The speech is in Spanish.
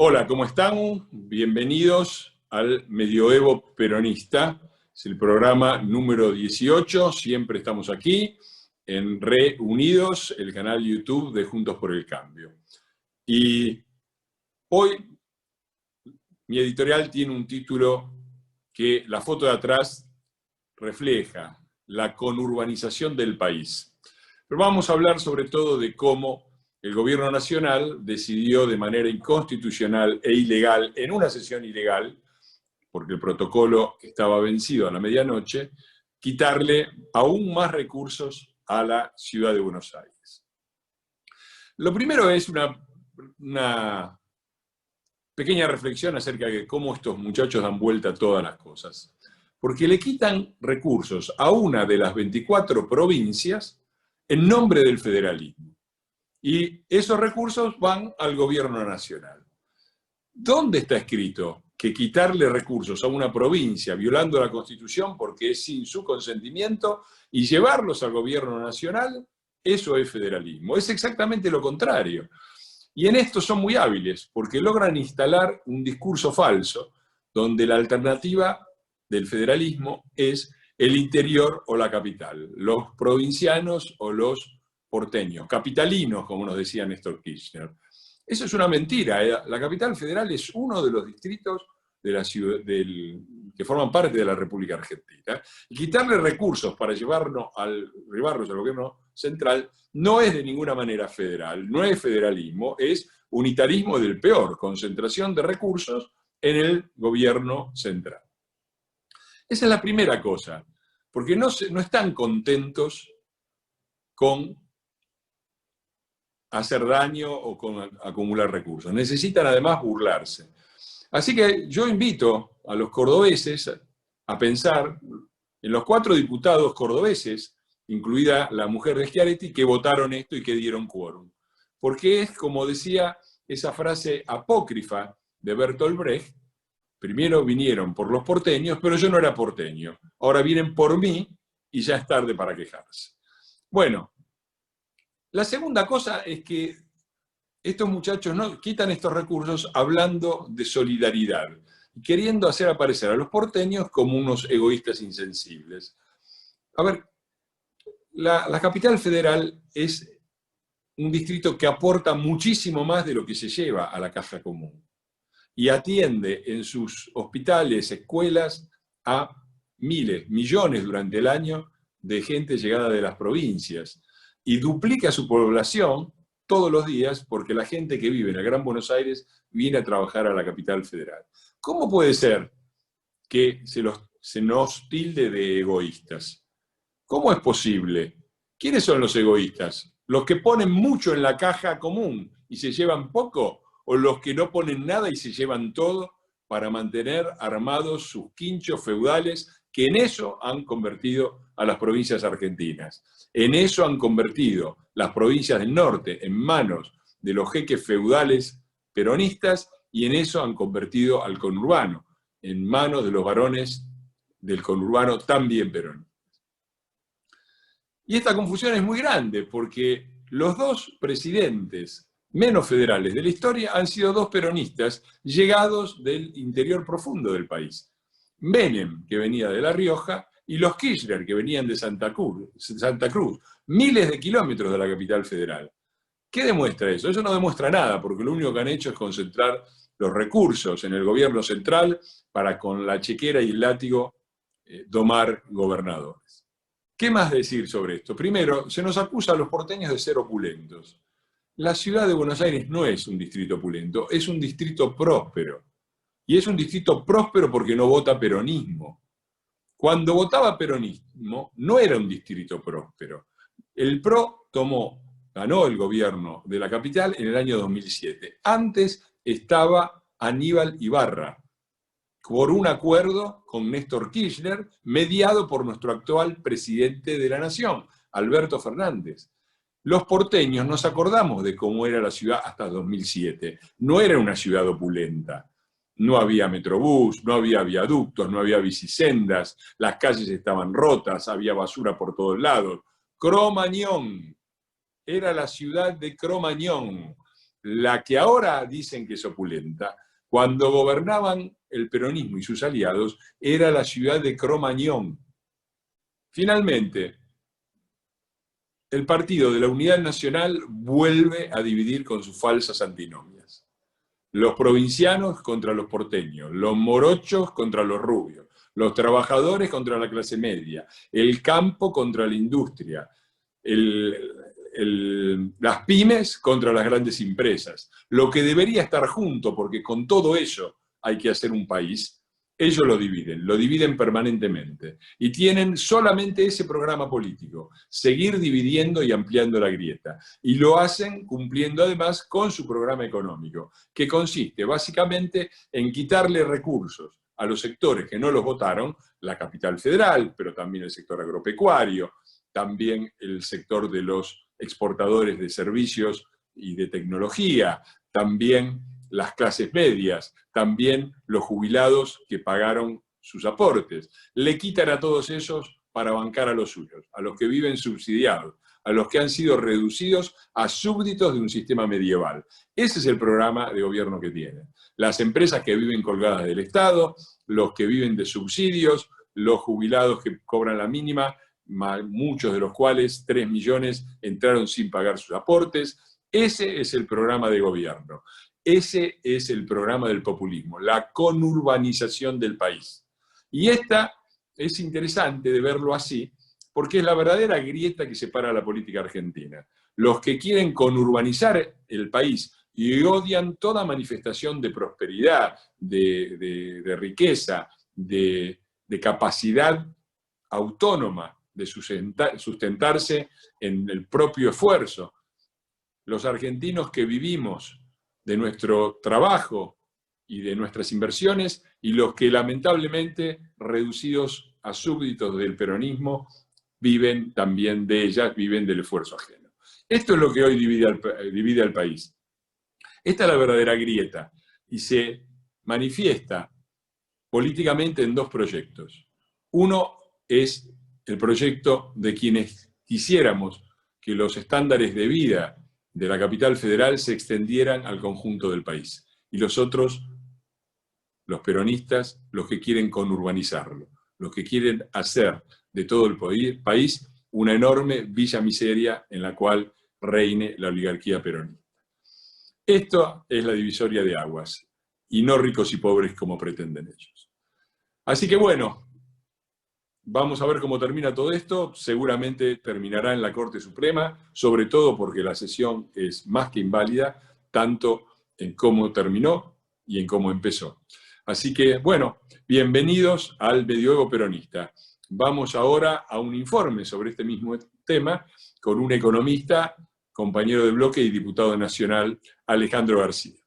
Hola, ¿cómo están? Bienvenidos al Medioevo Peronista. Es el programa número 18. Siempre estamos aquí en Reunidos, el canal YouTube de Juntos por el Cambio. Y hoy mi editorial tiene un título que la foto de atrás refleja: la conurbanización del país. Pero vamos a hablar sobre todo de cómo el gobierno nacional decidió de manera inconstitucional e ilegal, en una sesión ilegal, porque el protocolo estaba vencido a la medianoche, quitarle aún más recursos a la ciudad de Buenos Aires. Lo primero es una pequeña reflexión acerca de cómo estos muchachos dan vuelta a todas las cosas. Porque le quitan recursos a una de las 24 provincias en nombre del federalismo. Y esos recursos van al gobierno nacional. ¿Dónde está escrito que quitarle recursos a una provincia violando la Constitución porque es sin su consentimiento y llevarlos al gobierno nacional, eso es federalismo? Es exactamente lo contrario. Y en esto son muy hábiles porque logran instalar un discurso falso donde la alternativa del federalismo es el interior o la capital, los provincianos o los porteños, capitalinos, como nos decía Néstor Kirchner. Eso es una mentira. La capital federal es uno de los distritos de la ciudad, que forman parte de la República Argentina. Y quitarle recursos para llevarlos al gobierno central no es de ninguna manera federal, no es federalismo, es unitarismo del peor, concentración de recursos en el gobierno central. Esa es la primera cosa, porque no están contentos con hacer daño o con acumular recursos. Necesitan además burlarse. Así que yo invito a los cordobeses a pensar en los 4 diputados cordobeses, incluida la mujer de Schiaretti, que votaron esto y que dieron quórum. Porque es, como decía esa frase apócrifa de Bertolt Brecht, primero vinieron por los porteños, pero yo no era porteño. Ahora vienen por mí y ya es tarde para quejarse. Bueno, la segunda cosa es que estos muchachos no quitan estos recursos hablando de solidaridad, queriendo hacer aparecer a los porteños como unos egoístas insensibles. A ver, la capital federal es un distrito que aporta muchísimo más de lo que se lleva a la caja común y atiende en sus hospitales, escuelas, a miles, millones durante el año de gente llegada de las provincias y duplica su población todos los días porque la gente que vive en el Gran Buenos Aires viene a trabajar a la capital federal. ¿Cómo puede ser que se nos tilde de egoístas? ¿Cómo es posible? ¿Quiénes son los egoístas? ¿Los que ponen mucho en la caja común y se llevan poco? ¿O los que no ponen nada y se llevan todo para mantener armados sus quinchos feudales, que en eso han convertido a las provincias argentinas? En eso han convertido las provincias del norte en manos de los jeques feudales peronistas y en eso han convertido al conurbano en manos de los varones del conurbano también peronistas. Y esta confusión es muy grande porque los 2 presidentes menos federales de la historia han sido 2 peronistas llegados del interior profundo del país. Menem, que venía de La Rioja, y los Kirchner, que venían de Santa Cruz, miles de kilómetros de la capital federal. ¿Qué demuestra eso? Eso no demuestra nada, porque lo único que han hecho es concentrar los recursos en el gobierno central para con la chequera y el látigo domar gobernadores. ¿Qué más decir sobre esto? Primero, se nos acusa a los porteños de ser opulentos. La ciudad de Buenos Aires no es un distrito opulento, es un distrito próspero. Y es un distrito próspero porque no vota peronismo. Cuando votaba peronismo, no era un distrito próspero. El PRO ganó el gobierno de la capital en el año 2007. Antes estaba Aníbal Ibarra, por un acuerdo con Néstor Kirchner, mediado por nuestro actual presidente de la Nación, Alberto Fernández. Los porteños nos acordamos de cómo era la ciudad hasta 2007. No era una ciudad opulenta. No había metrobús, no había viaductos, no había bicisendas, las calles estaban rotas, había basura por todos lados. Cromañón, era la ciudad de Cromañón. la que ahora dicen que es opulenta, cuando gobernaban el peronismo y sus aliados, era la ciudad de Cromañón. Finalmente, el Partido de la Unidad Nacional vuelve a dividir con sus falsas antinomias. Los provincianos contra los porteños, los morochos contra los rubios, los trabajadores contra la clase media, el campo contra la industria, las pymes contra las grandes empresas. Lo que debería estar junto, porque con todo eso hay que hacer un país, ellos lo dividen permanentemente. Y tienen solamente ese programa político, seguir dividiendo y ampliando la grieta. Y lo hacen cumpliendo además con su programa económico, que consiste básicamente en quitarle recursos a los sectores que no los votaron, la capital federal, pero también el sector agropecuario, también el sector de los exportadores de servicios y de tecnología, también las clases medias, también los jubilados que pagaron sus aportes. Le quitan a todos esos para bancar a los suyos, a los que viven subsidiados, a los que han sido reducidos a súbditos de un sistema medieval. Ese es el programa de gobierno que tienen. Las empresas que viven colgadas del Estado, los que viven de subsidios, los jubilados que cobran la mínima, muchos de los cuales, 3 millones, entraron sin pagar sus aportes. Ese es el programa de gobierno. Ese es el programa del populismo, la conurbanización del país. Y esta es interesante de verlo así, porque es la verdadera grieta que separa a la política argentina. Los que quieren conurbanizar el país y odian toda manifestación de prosperidad, de riqueza, de capacidad autónoma de sustentarse en el propio esfuerzo. Los argentinos que vivimos de nuestro trabajo y de nuestras inversiones, y los que lamentablemente, reducidos a súbditos del peronismo, viven también de ellas, viven del esfuerzo ajeno. Esto es lo que hoy divide al país. Esta es la verdadera grieta, y se manifiesta políticamente en dos proyectos. Uno es el proyecto de quienes quisiéramos que los estándares de vida de la capital federal se extendieran al conjunto del país. Y los otros, los peronistas, los que quieren conurbanizarlo, los que quieren hacer de todo el país una enorme villa miseria en la cual reine la oligarquía peronista. Esto es la divisoria de aguas, y no ricos y pobres como pretenden ellos. Así que bueno, vamos a ver cómo termina todo esto. Seguramente terminará en la Corte Suprema, sobre todo porque la sesión es más que inválida, tanto en cómo terminó y en cómo empezó. Así que, bueno, bienvenidos al Medioevo Peronista. Vamos ahora a un informe sobre este mismo tema con un economista, compañero de bloque y diputado nacional, Alejandro García.